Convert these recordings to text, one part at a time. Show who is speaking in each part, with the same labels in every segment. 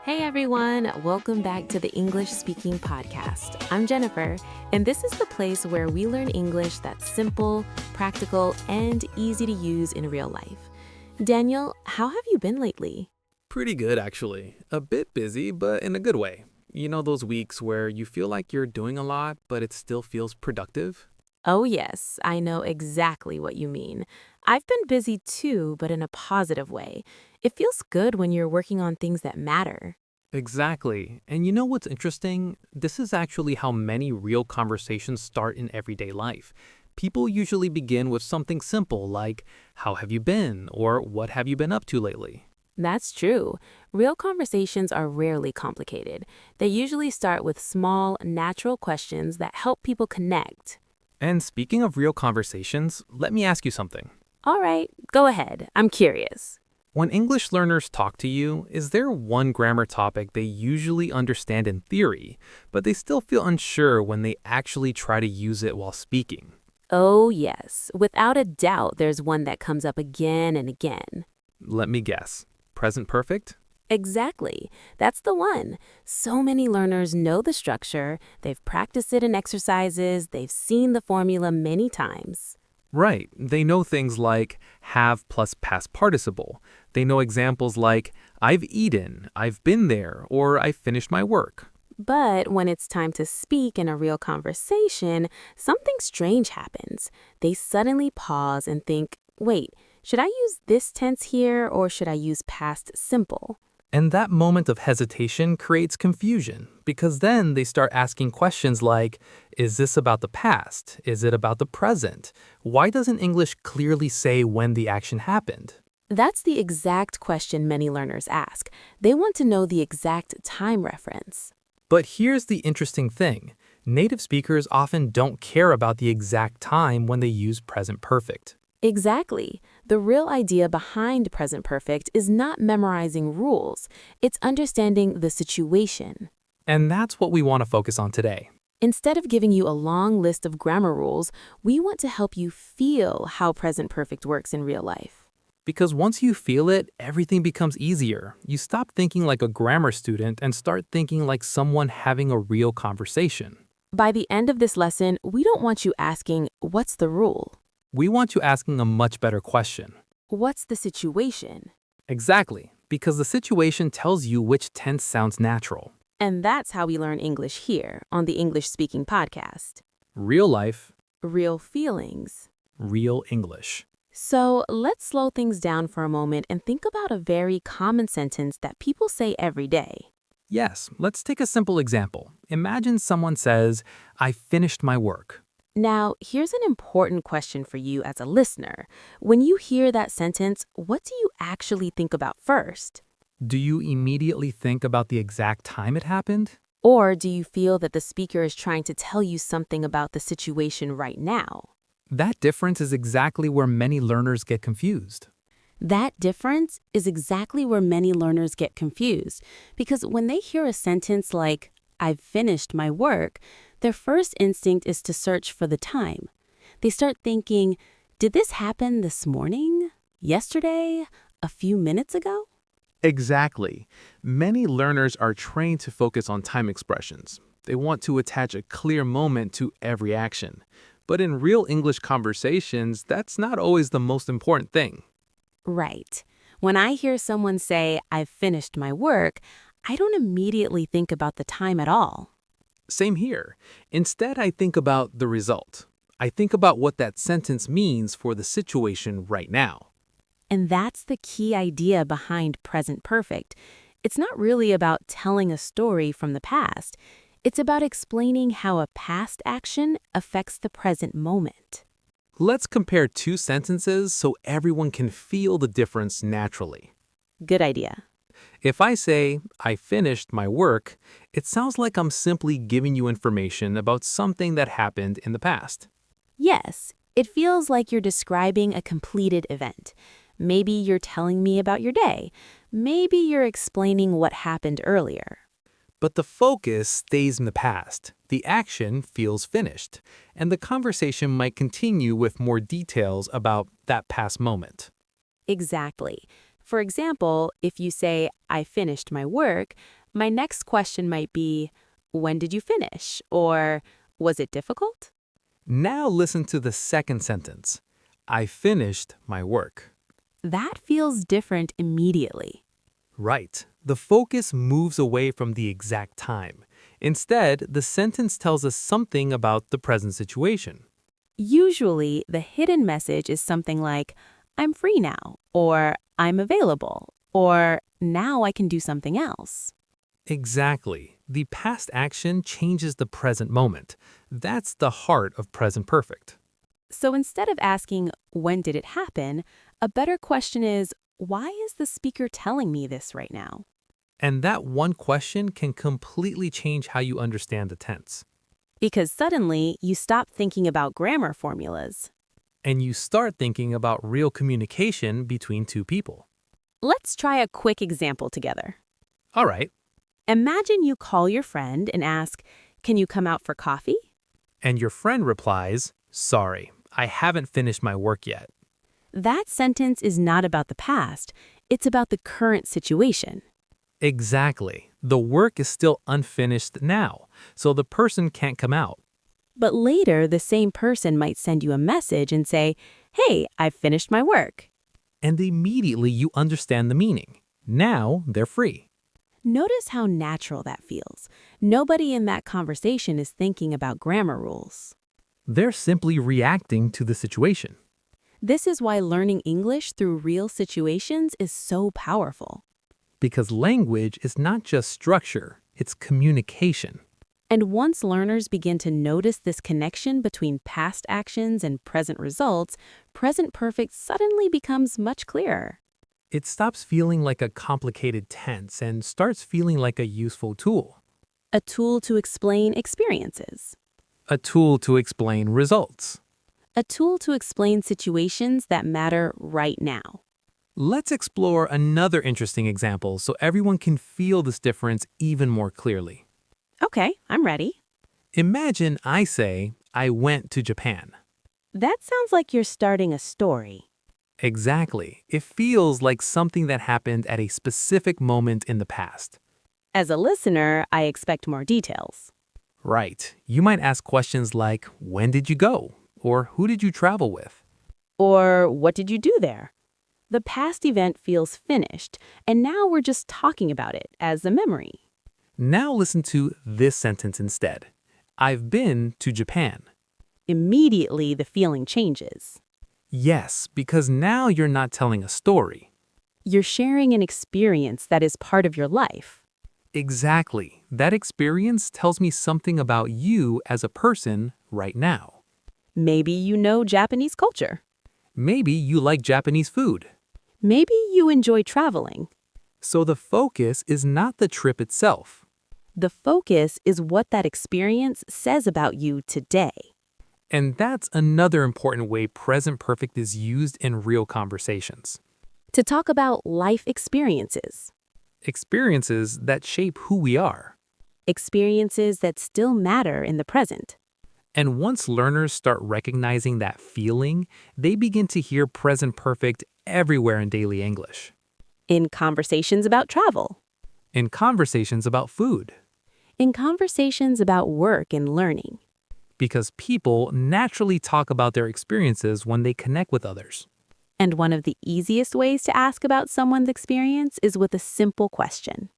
Speaker 1: Hey everyone, welcome back to the English Speaking Podcast. I'm Jennifer, and this is the place where we learn English that's simple, practical, and easy to use in real life. Daniel, how have you been lately?
Speaker 2: Pretty good, actually. A bit busy, but in a good way. You know those weeks where you feel like you're doing a lot, but it still feels productive?
Speaker 1: Oh, yes, I know exactly what you mean. I've been busy too, but in a positive way. It feels good when you're working on things that matter.
Speaker 2: Exactly. And you know what's interesting? This is actually how many real conversations start in everyday life. People usually begin with something simple like, how have you been? Or what have you been up to lately?
Speaker 1: That's true. Real conversations are rarely complicated. They usually start with small, natural questions that help people connect.
Speaker 2: And speaking of real conversations, let me ask you something.
Speaker 1: All right, go ahead. I'm curious.
Speaker 2: When English learners talk to you, is there one grammar topic they usually understand in theory, but they still feel unsure when they actually try to use it while speaking?
Speaker 1: Oh, yes. Without a doubt, there's one that comes up again and again.
Speaker 2: Let me guess. Present perfect?
Speaker 1: Exactly. That's the one. So many learners know the structure, they've practiced it in exercises, they've seen the formula many times.
Speaker 2: Right. They know things like have plus past participle. They know examples like I've eaten, I've been there, or I finished my work.
Speaker 1: But when it's time to speak in a real conversation, something strange happens. They suddenly pause and think, wait, should I use this tense here or should I use past simple?
Speaker 2: And that moment of hesitation creates confusion because then they start asking questions like, is this about the past? Is it about the present? Why doesn't English clearly say when the action happened?
Speaker 1: That's the exact question many learners ask. They want to know the exact time reference.
Speaker 2: But here's the interesting thing. Native speakers often don't care about the exact time when they use present perfect.
Speaker 1: Exactly. The real idea behind present perfect is not memorizing rules, it's understanding the situation.
Speaker 2: And that's what we want to focus on today.
Speaker 1: Instead of giving you a long list of grammar rules, we want to help you feel how present perfect works in real life.
Speaker 2: Because once you feel it, everything becomes easier. You stop thinking like a grammar student and start thinking like someone having a real conversation.
Speaker 1: By the end of this lesson, we don't want you asking, what's the rule?
Speaker 2: We want you asking a much better question.
Speaker 1: What's the situation?
Speaker 2: Exactly, because the situation tells you which tense sounds natural.
Speaker 1: And that's how we learn English here on the English Speaking Podcast.
Speaker 2: Real life,
Speaker 1: Real feelings.
Speaker 2: real English.
Speaker 1: So let's slow things down for a moment and think about a very common sentence that people say every day.
Speaker 2: Yes, let's take a simple example. Imagine someone says, I finished my work.
Speaker 1: Now, here's an important question for you as a listener. When you hear that sentence, what do you actually think about first?
Speaker 2: Do you immediately think about the exact time it happened?
Speaker 1: Or do you feel that the speaker is trying to tell you something about the situation right now?
Speaker 2: That difference is exactly where many learners get confused.
Speaker 1: That difference is exactly where many learners get confused because when they hear a sentence like, I've finished my work, their first instinct is to search for the time. They start thinking, did this happen this morning? Yesterday? A few minutes ago?
Speaker 2: Exactly. Many learners are trained to focus on time expressions. They want to attach a clear moment to every action. But in real English conversations, that's not always the most important thing.
Speaker 1: Right. When I hear someone say, I've finished my work, I don't immediately think about the time at all.
Speaker 2: Same here. Instead, I think about the result. I think about what that sentence means for the situation right now.
Speaker 1: And that's the key idea behind present perfect. It's not really about telling a story from the past. It's about explaining how a past action affects the present moment.
Speaker 2: Let's compare two sentences so everyone can feel the difference naturally.
Speaker 1: Good idea.
Speaker 2: If I say, I finished my work, it sounds like I'm simply giving you information about something that happened in the past.
Speaker 1: Yes, it feels like you're describing a completed event. Maybe you're telling me about your day. Maybe you're explaining what happened earlier.
Speaker 2: But the focus stays in the past. The action feels finished, and the conversation might continue with more details about that past moment.
Speaker 1: Exactly. For example, if you say, I finished my work, my next question might be, when did you finish? Or, was it difficult?
Speaker 2: Now listen to the second sentence. I finished my work.
Speaker 1: That feels different immediately.
Speaker 2: Right. The focus moves away from the exact time. Instead, the sentence tells us something about the present situation.
Speaker 1: Usually, the hidden message is something like, I'm free now, or I'm available, or now I can do something else.
Speaker 2: Exactly. The past action changes the present moment. That's the heart of present perfect.
Speaker 1: So instead of asking, when did it happen, a better question is, why is the speaker telling me this right now?
Speaker 2: And that one question can completely change how you understand the tense.
Speaker 1: Because suddenly, you stop thinking about grammar formulas.
Speaker 2: And you start thinking about real communication between two people.
Speaker 1: Let's try a quick example together.
Speaker 2: All right.
Speaker 1: Imagine you call your friend and ask, can you come out for coffee?
Speaker 2: And your friend replies, sorry, I haven't finished my work yet.
Speaker 1: That sentence is not about the past, it's about the current situation.
Speaker 2: Exactly. The work is still unfinished now, so the person can't come out.
Speaker 1: But later, the same person might send you a message and say, hey, I've finished my work.
Speaker 2: And immediately you understand the meaning. Now they're free.
Speaker 1: Notice how natural that feels. Nobody in that conversation is thinking about grammar rules.
Speaker 2: They're simply reacting to the situation.
Speaker 1: This is why learning English through real situations is so powerful.
Speaker 2: Because language is not just structure, it's communication.
Speaker 1: And once learners begin to notice this connection between past actions and present results, present perfect suddenly becomes much clearer.
Speaker 2: It stops feeling like a complicated tense and starts feeling like a useful tool.
Speaker 1: A tool to explain experiences.
Speaker 2: A tool to explain results.
Speaker 1: A tool to explain situations that matter right now.
Speaker 2: Let's explore another interesting example so everyone can feel this difference even more clearly.
Speaker 1: Okay, I'm ready.
Speaker 2: Imagine I say, I went to Japan.
Speaker 1: That sounds like you're starting a story.
Speaker 2: Exactly. It feels like something that happened at a specific moment in the past.
Speaker 1: As a listener, I expect more details.
Speaker 2: Right. You might ask questions like, when did you go? Or who did you travel with?
Speaker 1: Or what did you do there? The past event feels finished, and now we're just talking about it as a memory.
Speaker 2: Now listen to this sentence instead. I've been to Japan.
Speaker 1: Immediately, the feeling changes.
Speaker 2: Yes, because now you're not telling a story.
Speaker 1: You're sharing an experience that is part of your life.
Speaker 2: Exactly. That experience tells me something about you as a person right now.
Speaker 1: Maybe you know Japanese culture.
Speaker 2: Maybe you like Japanese food.
Speaker 1: Maybe you enjoy traveling.
Speaker 2: So the focus is not the trip itself.
Speaker 1: The focus is what that experience says about you today.
Speaker 2: And that's another important way present perfect is used in real conversations.
Speaker 1: To talk about life experiences.
Speaker 2: Experiences that shape who we are.
Speaker 1: Experiences that still matter in the present.
Speaker 2: And once learners start recognizing that feeling, they begin to hear present perfect everywhere in daily English.
Speaker 1: In conversations about travel.
Speaker 2: In conversations about food.
Speaker 1: In conversations about work and learning.
Speaker 2: Because people naturally talk about their experiences when they connect with others.
Speaker 1: And one of the easiest ways to ask about someone's experience is with a simple question.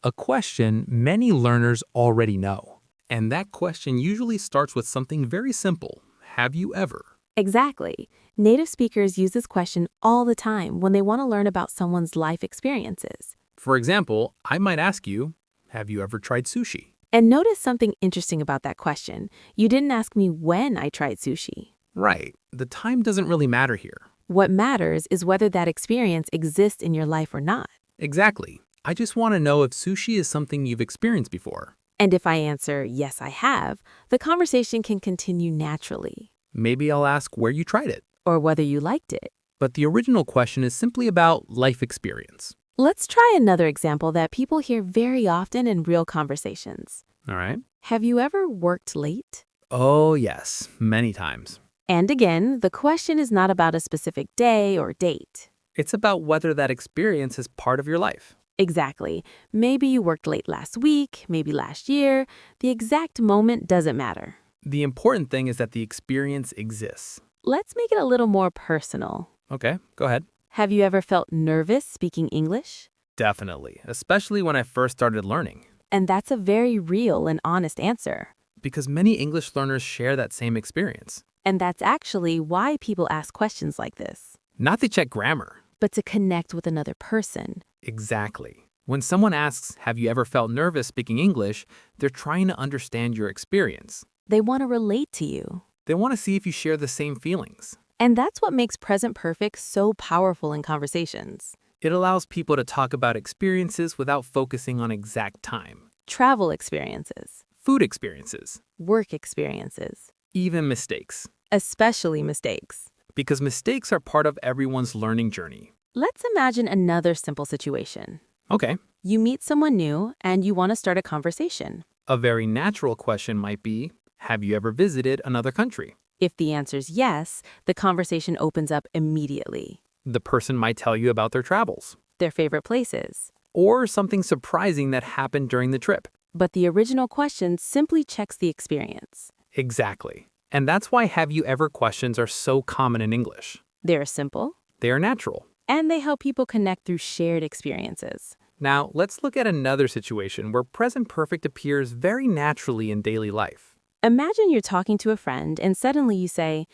Speaker 2: A question many learners already know. And that question usually starts with something very simple. Have you ever?
Speaker 1: Exactly. Native speakers use this question all the time when they want to learn about someone's life experiences.
Speaker 2: For example, I might ask you, have you ever tried sushi?
Speaker 1: And notice something interesting about that question. You didn't ask me when I tried sushi.
Speaker 2: Right. The time doesn't really matter here.
Speaker 1: What matters is whether that experience exists in your life or not.
Speaker 2: Exactly. I just want to know if sushi is something you've experienced before.
Speaker 1: And if I answer, yes, I have, the conversation can continue naturally.
Speaker 2: Maybe I'll ask where you tried it.
Speaker 1: Or whether you liked it.
Speaker 2: But the original question is simply about life experience.
Speaker 1: Let's try another example that people hear very often in real conversations.
Speaker 2: All right.
Speaker 1: Have you ever worked late?
Speaker 2: Oh, yes. Many times.
Speaker 1: And again, the question is not about a specific day or date.
Speaker 2: It's about whether that experience is part of your life.
Speaker 1: Exactly. Maybe you worked late last week, maybe last year. The exact moment doesn't matter.
Speaker 2: The important thing is that the experience exists.
Speaker 1: Let's make it a little more personal.
Speaker 2: Okay, go ahead.
Speaker 1: Have you ever felt nervous speaking English?
Speaker 2: Definitely, especially when I first started learning.
Speaker 1: And that's a very real and honest answer.
Speaker 2: Because many English learners share that same experience.
Speaker 1: And that's actually why people ask questions like this.
Speaker 2: Not to check grammar.
Speaker 1: But to connect with another person.
Speaker 2: Exactly. When someone asks, have you ever felt nervous speaking English, they're trying to understand your experience.
Speaker 1: They want to relate to you.
Speaker 2: They want to see if you share the same feelings.
Speaker 1: And that's what makes present perfect so powerful in conversations.
Speaker 2: It allows people to talk about experiences without focusing on exact time.
Speaker 1: Travel experiences.
Speaker 2: Food experiences.
Speaker 1: Work experiences.
Speaker 2: Even mistakes.
Speaker 1: Especially mistakes.
Speaker 2: Because mistakes are part of everyone's learning journey.
Speaker 1: Let's imagine another simple situation.
Speaker 2: Okay.
Speaker 1: You meet someone new and you want to start a conversation.
Speaker 2: A very natural question might be, have you ever visited another country?
Speaker 1: If the answer's yes, the conversation opens up immediately.
Speaker 2: The person might tell you about their travels.
Speaker 1: Their favorite places.
Speaker 2: Or something surprising that happened during the trip.
Speaker 1: But the original question simply checks the experience.
Speaker 2: Exactly. And that's why have you ever questions are so common in English.
Speaker 1: They're simple.
Speaker 2: They are natural.
Speaker 1: And they help people connect through shared experiences.
Speaker 2: Now, let's look at another situation where present perfect appears very naturally in daily life.
Speaker 1: Imagine you're talking to a friend and suddenly you say,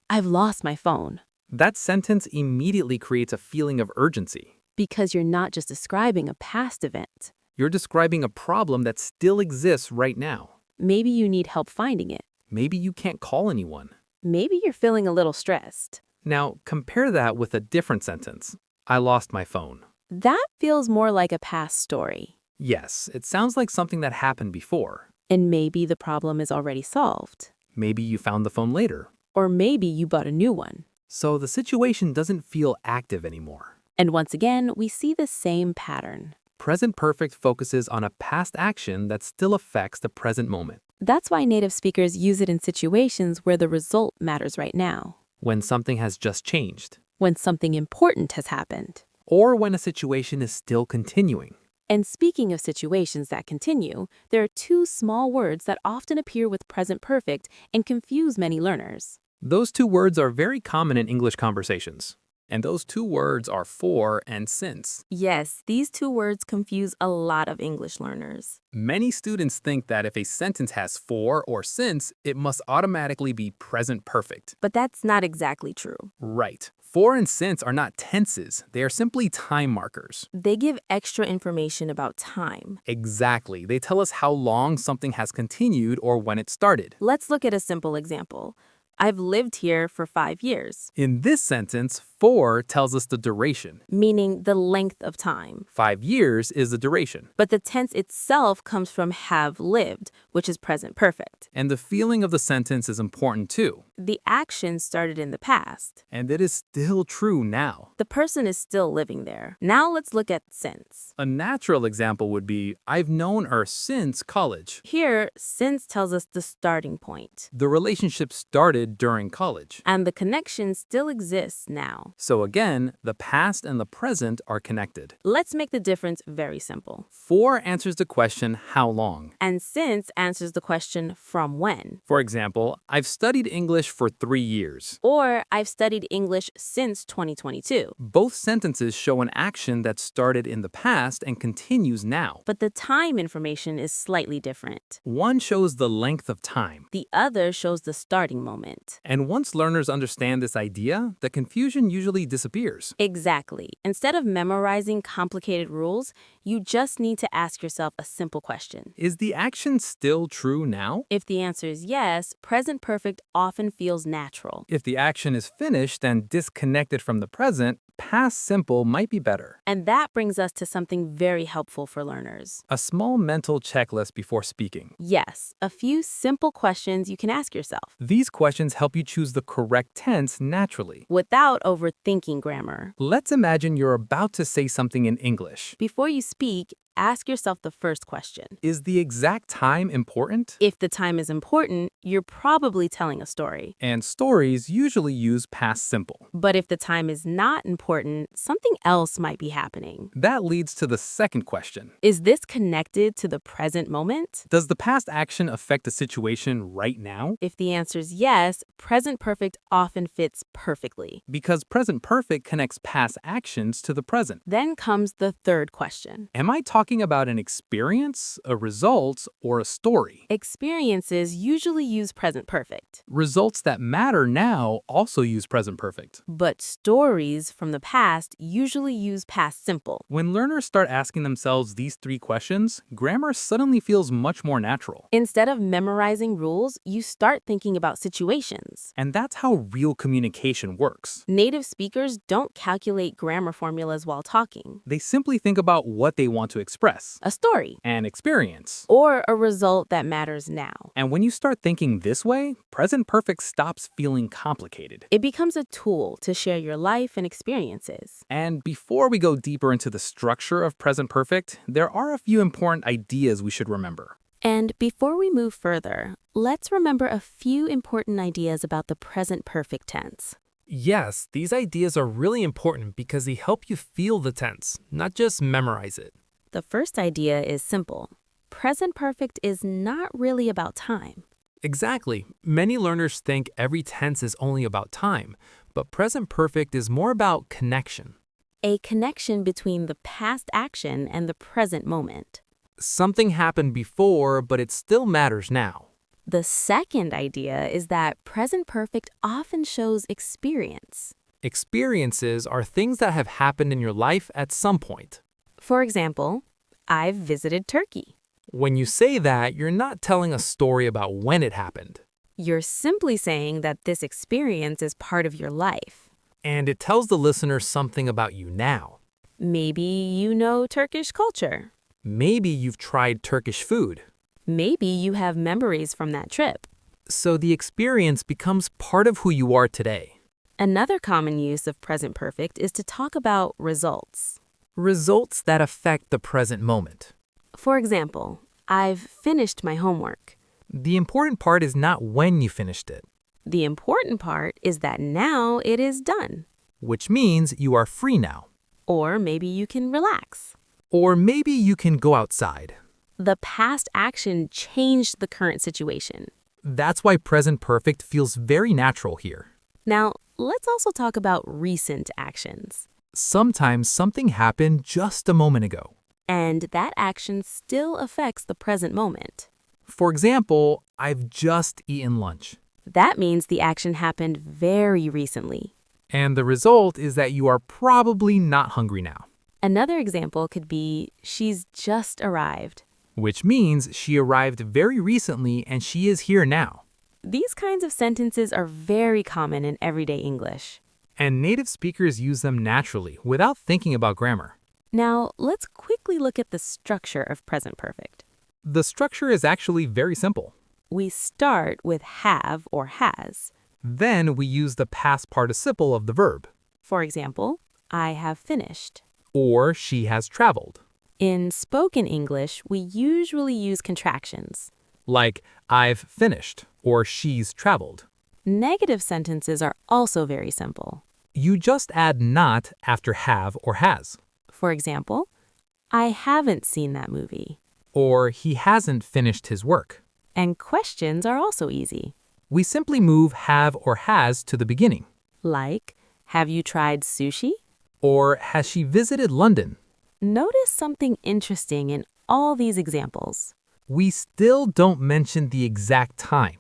Speaker 1: I've lost my phone.
Speaker 2: That sentence immediately creates a feeling of urgency.
Speaker 1: Because you're not just describing a past event.
Speaker 2: You're describing a problem that still exists right now.
Speaker 1: Maybe you need help finding it.
Speaker 2: Maybe you can't call anyone.
Speaker 1: Maybe you're feeling a little stressed.
Speaker 2: Now, compare that with a different sentence. I lost my phone.
Speaker 1: That feels more like a past story.
Speaker 2: Yes, it sounds like something that happened before.
Speaker 1: And maybe the problem is already solved.
Speaker 2: Maybe you found the phone later.
Speaker 1: Or maybe you bought a new one.
Speaker 2: So the situation doesn't feel active anymore.
Speaker 1: And once again, we see the same pattern.
Speaker 2: Present perfect focuses on a past action that still affects the present moment.
Speaker 1: That's why native speakers use it in situations where the result matters right now.
Speaker 2: When something has just changed.
Speaker 1: When something important has happened.
Speaker 2: Or when a situation is still continuing.
Speaker 1: And speaking of situations that continue, there are two small words that often appear with present perfect and confuse many learners.
Speaker 2: Those two words are very common in English conversations. And those two words are for and since.
Speaker 1: Yes, these two words confuse a lot of English learners.
Speaker 2: Many students think that if a sentence has for or since, it must automatically be present perfect.
Speaker 1: But that's not exactly true.
Speaker 2: Right. For and since are not tenses. They are simply time markers.
Speaker 1: They give extra information about time.
Speaker 2: Exactly. They tell us how long something has continued or when it started.
Speaker 1: Let's look at a simple example. I've lived here for 5 years.
Speaker 2: In this sentence, for tells us the duration.
Speaker 1: Meaning the length of time.
Speaker 2: 5 years is the duration.
Speaker 1: But the tense itself comes from have lived, which is present perfect.
Speaker 2: And the feeling of the sentence is important too.
Speaker 1: The action started in the past.
Speaker 2: And it is still true now.
Speaker 1: The person is still living there. Now let's look at since.
Speaker 2: A natural example would be, I've known her since college.
Speaker 1: Here, since tells us the starting point.
Speaker 2: The relationship started during college.
Speaker 1: And the connection still exists now.
Speaker 2: So again, the past and the present are connected.
Speaker 1: Let's make the difference very simple.
Speaker 2: For answers the question, how long?
Speaker 1: And since answers the question, from when?
Speaker 2: For example, I've studied English for 3 years.
Speaker 1: Or I've studied English since 2022.
Speaker 2: Both sentences show an action that started in the past and continues now.
Speaker 1: But the time information is slightly different.
Speaker 2: One shows the length of time.
Speaker 1: The other shows the starting moment.
Speaker 2: And once learners understand this idea, the confusion usually disappears.
Speaker 1: Exactly. Instead of memorizing complicated rules, you just need to ask yourself a simple question.
Speaker 2: Is the action still true now?
Speaker 1: If the answer is yes, present perfect often feels natural.
Speaker 2: If the action is finished and disconnected from the present, past simple might be better.
Speaker 1: And that brings us to something very helpful for learners.
Speaker 2: A small mental checklist before speaking.
Speaker 1: Yes, a few simple questions you can ask yourself.
Speaker 2: These questions help you choose the correct tense naturally.
Speaker 1: Without overthinking grammar.
Speaker 2: Let's imagine you're about to say something in English.
Speaker 1: Before you speak, ask yourself the first question.
Speaker 2: Is the exact time important?
Speaker 1: If the time is important, you're probably telling a story.
Speaker 2: And stories usually use past simple.
Speaker 1: But if the time is not important, something else might be happening.
Speaker 2: That leads to the second question.
Speaker 1: Is this connected to the present moment?
Speaker 2: Does the past action affect the situation right now?
Speaker 1: If the answer is yes, present perfect often fits perfectly.
Speaker 2: Because present perfect connects past actions to the present.
Speaker 1: Then comes the third question.
Speaker 2: Am I talking about an experience, a result, or a story?
Speaker 1: Experiences usually use present perfect,
Speaker 2: Results that matter now also use present perfect.
Speaker 1: but stories from the past usually use past simple.
Speaker 2: When learners start asking themselves these three questions, grammar suddenly feels much more natural.
Speaker 1: Instead of memorizing rules, you start thinking about situations.
Speaker 2: And that's how real communication works.
Speaker 1: Native speakers don't calculate grammar formulas while talking.
Speaker 2: They simply think about what they want to express,
Speaker 1: A story,
Speaker 2: and experience.
Speaker 1: or a result that matters now.
Speaker 2: And when you start thinking this way, present perfect stops feeling complicated.
Speaker 1: It becomes a tool to share your life and experiences.
Speaker 2: And before we go deeper into the structure of present perfect, there are a few important ideas we should remember.
Speaker 1: And before we move further, let's remember a few important ideas about the present perfect tense.
Speaker 3: Yes, these ideas are really important because they help you feel the tense, not just memorize it.
Speaker 1: The first idea is simple. Present perfect is not really about time.
Speaker 3: Exactly. Many learners think every tense is only about time, but present perfect is more about connection.
Speaker 1: A connection between the past action and the present moment.
Speaker 3: Something happened before, but it still matters now.
Speaker 1: The second idea is that present perfect often shows experience.
Speaker 3: Experiences are things that have happened in your life at some point.
Speaker 1: For example, I've visited Turkey.
Speaker 3: When you say that, you're not telling a story about when it happened.
Speaker 1: You're simply saying that this experience is part of your life.
Speaker 3: And it tells the listener something about you now.
Speaker 1: Maybe you know Turkish culture.
Speaker 3: Maybe you've tried Turkish food.
Speaker 1: Maybe you have memories from that trip.
Speaker 3: So the experience becomes part of who you are today.
Speaker 1: Another common use of present perfect is to talk about results.
Speaker 3: Results that affect the present moment.
Speaker 1: For example, I've finished my homework.
Speaker 3: The important part is not when you finished it,
Speaker 1: The important part is that now it is done.
Speaker 3: which means you are free now.
Speaker 1: Or maybe you can relax.
Speaker 3: Or maybe you can go outside.
Speaker 1: The past action changed the current situation.
Speaker 3: That's why present perfect feels very natural here.
Speaker 1: Now, let's also talk about recent actions.
Speaker 3: Sometimes something happened just a moment ago.
Speaker 1: And that action still affects the present moment.
Speaker 3: For example, I've just eaten lunch.
Speaker 1: That means the action happened very recently.
Speaker 3: And the result is that you are probably not hungry now,
Speaker 1: Another example could be, she's just arrived.
Speaker 3: which means she arrived very recently and she is here now.
Speaker 1: These kinds of sentences are very common in everyday English.
Speaker 3: And native speakers use them naturally without thinking about grammar.
Speaker 1: Now, let's quickly look at the structure of present perfect.
Speaker 3: The structure is actually very simple.
Speaker 1: We start with have or has.
Speaker 3: Then we use the past participle of the verb,
Speaker 1: For example, I have finished.
Speaker 3: or she has traveled.
Speaker 1: In spoken English, we usually use contractions.
Speaker 3: Like, I've finished, or she's traveled.
Speaker 1: Negative sentences are also very simple.
Speaker 3: You just add not after have or has.
Speaker 1: For example, I haven't seen that movie.
Speaker 3: Or he hasn't finished his work.
Speaker 1: And questions are also easy.
Speaker 3: We simply move have or has to the beginning.
Speaker 1: Like, have you tried sushi?
Speaker 3: Or has she visited London?
Speaker 1: Notice something interesting in all these examples.
Speaker 3: We still don't mention the exact time.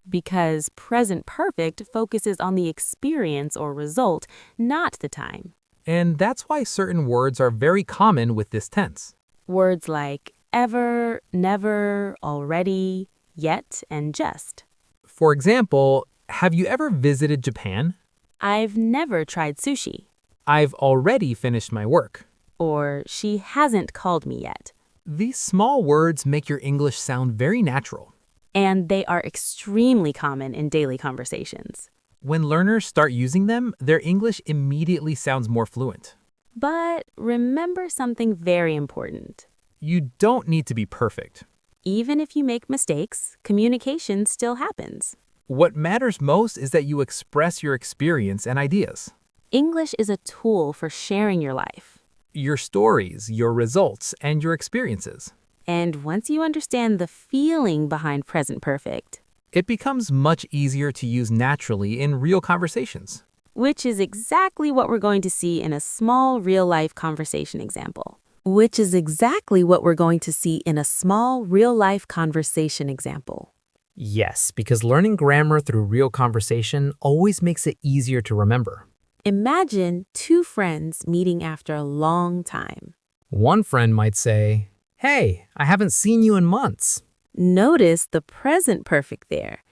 Speaker 1: Because present perfect focuses on the experience or result, not the time.
Speaker 3: And that's why certain words are very common with this tense.
Speaker 1: Words like ever, never, already, yet, and just.
Speaker 3: For example, have you ever visited Japan?
Speaker 1: I've never tried sushi.
Speaker 3: I've already finished my work.
Speaker 1: Or she hasn't called me yet.
Speaker 3: These small words make your English sound very natural.
Speaker 1: And they are extremely common in daily conversations.
Speaker 3: When learners start using them, their English immediately sounds more fluent.
Speaker 1: But remember something very important.
Speaker 3: You don't need to be perfect.
Speaker 1: Even if you make mistakes, communication still happens.
Speaker 3: What matters most is that you express your experience and ideas.
Speaker 1: English is a tool for sharing your life.
Speaker 3: Your stories, your results, and your experiences.
Speaker 1: And once you understand the feeling behind present perfect,
Speaker 3: It becomes much easier to use naturally in real conversations.
Speaker 1: which is exactly what we're going to see in a small real-life conversation example. Which is exactly what we're going to see in a small real-life conversation example.
Speaker 3: Yes, because learning grammar through real conversation always makes it easier to remember.
Speaker 1: Imagine two friends meeting after a long time.
Speaker 3: One friend might say, "Hey, I haven't seen you in months."
Speaker 1: Notice the present perfect there.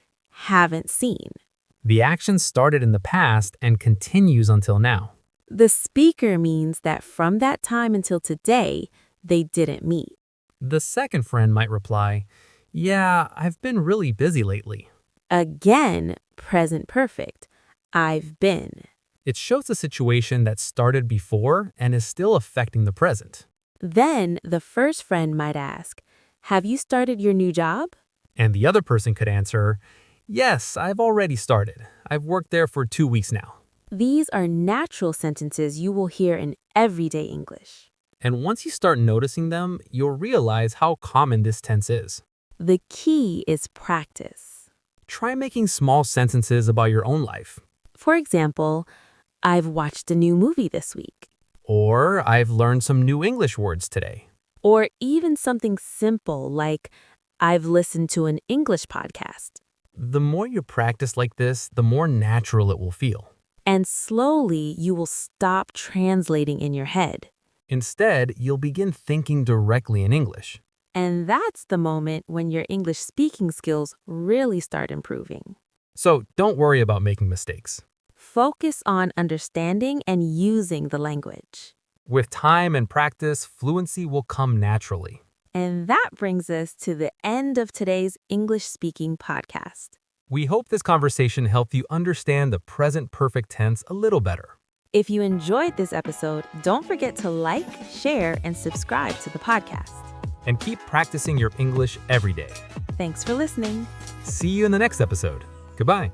Speaker 1: Haven't seen.
Speaker 3: The action started in the past and continues until now.
Speaker 1: The speaker means that from that time until today, they didn't meet.
Speaker 3: The second friend might reply, "Yeah, I've been really busy lately."
Speaker 1: Again, present perfect. I've been.
Speaker 3: It shows a situation that started before and is still affecting the present.
Speaker 1: Then the first friend might ask, have you started your new job?
Speaker 3: And the other person could answer, "Yes, I've already started. I've worked there for 2 weeks now."
Speaker 1: These are natural sentences you will hear in everyday English.
Speaker 3: And once you start noticing them, you'll realize how common this tense is.
Speaker 1: The key is practice.
Speaker 3: Try making small sentences about your own life.
Speaker 1: For example, I've watched a new movie this week.
Speaker 3: Or, "I've learned some new English words today."
Speaker 1: Or even something simple like, I've listened to an English podcast.
Speaker 3: The more you practice like this, the more natural it will feel.
Speaker 1: And slowly you will stop translating in your head.
Speaker 3: Instead, you'll begin thinking directly in English.
Speaker 1: And that's the moment when your English speaking skills really start improving.
Speaker 3: So don't worry about making mistakes.
Speaker 1: Focus on understanding and using the language.
Speaker 3: With time and practice, fluency will come naturally.
Speaker 1: And that brings us to the end of today's English speaking podcast.
Speaker 3: We hope this conversation helped you understand the present perfect tense a little better.
Speaker 1: If you enjoyed this episode, don't forget to like, share, and subscribe to the podcast.
Speaker 3: And keep practicing your English every day.
Speaker 1: Thanks for listening.
Speaker 3: See you in the next episode. Goodbye.